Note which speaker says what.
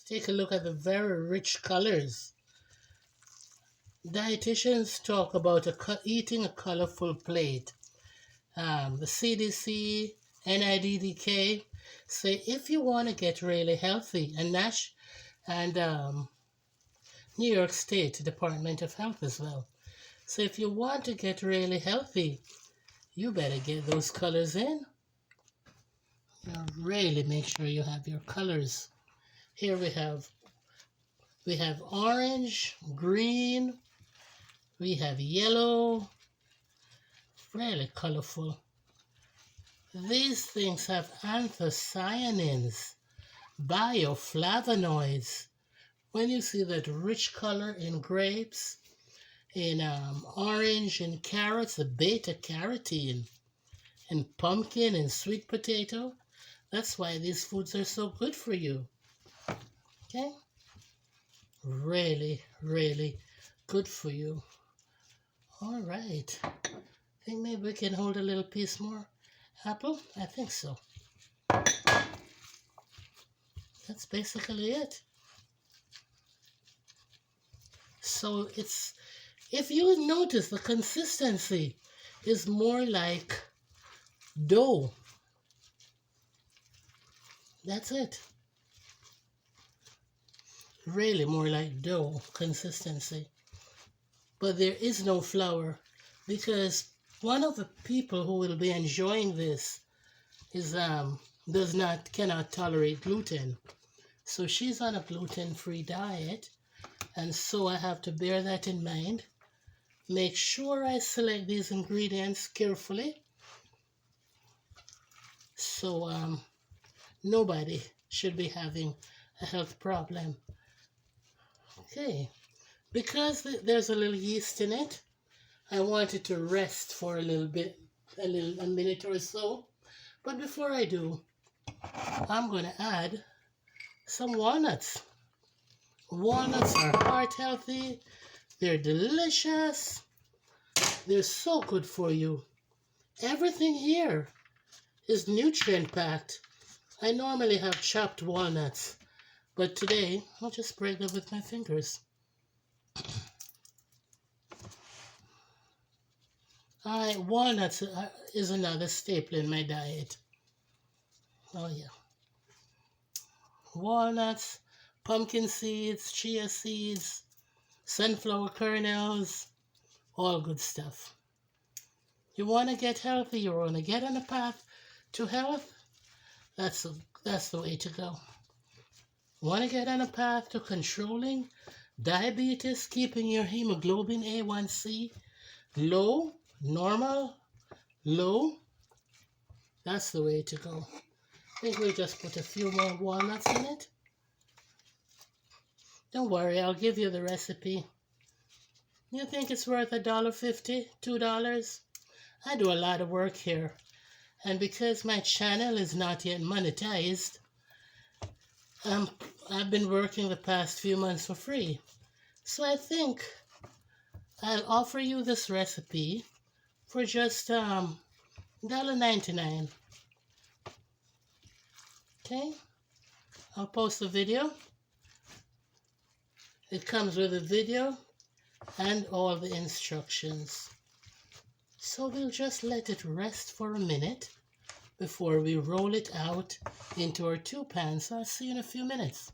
Speaker 1: Take a look at the very rich colors. Dietitians talk about eating a colorful plate. The CDC, NIDDK say if you want to get really healthy, and New York State Department of Health as well. So if you want to get really healthy, you better get those colors in. You really make sure you have your colors. Here we have orange, green, we have yellow, really colorful. These things have anthocyanins, bioflavonoids. When you see that rich color in grapes, in orange and carrots, the beta carotene, and pumpkin and sweet potato, that's why these foods are so good for you. Okay? Really, really good for you. All right. I think maybe we can hold a little piece more apple. I think so. That's basically it. So if you notice, the consistency is more like dough. That's it. Really more like dough consistency. But there is no flour, because one of the people who will be enjoying this is cannot tolerate gluten. So she's on a gluten-free diet, and so I have to bear that in mind. Make sure I select these ingredients carefully, so nobody should be having a health problem. Okay, because there's a little yeast in it, I want it to rest for a little bit, a minute or so. But before I do, I'm going to add some walnuts. Walnuts are heart healthy. They're delicious. They're so good for you. Everything here is nutrient packed. I normally have chopped walnuts, but today I'll just break them with my fingers. Walnuts is another staple in my diet. Oh yeah. Walnuts, pumpkin seeds, chia seeds, sunflower kernels, all good stuff. You want to get healthy, you want to get on a path to health, that's the way to go. Want to get on a path to controlling diabetes, keeping your hemoglobin A1C low, normal, low, that's the way to go. I think we'll just put a few more walnuts in it. Don't worry, I'll give you the recipe. You think it's worth $1.50, $2? I do a lot of work here. And because my channel is not yet monetized, I've been working the past few months for free. So I think I'll offer you this recipe for just $1.99. Okay? I'll post a video. It comes with a video and all the instructions. So we'll just let it rest for a minute before we roll it out into our 2 pans. So I'll see you in a few minutes.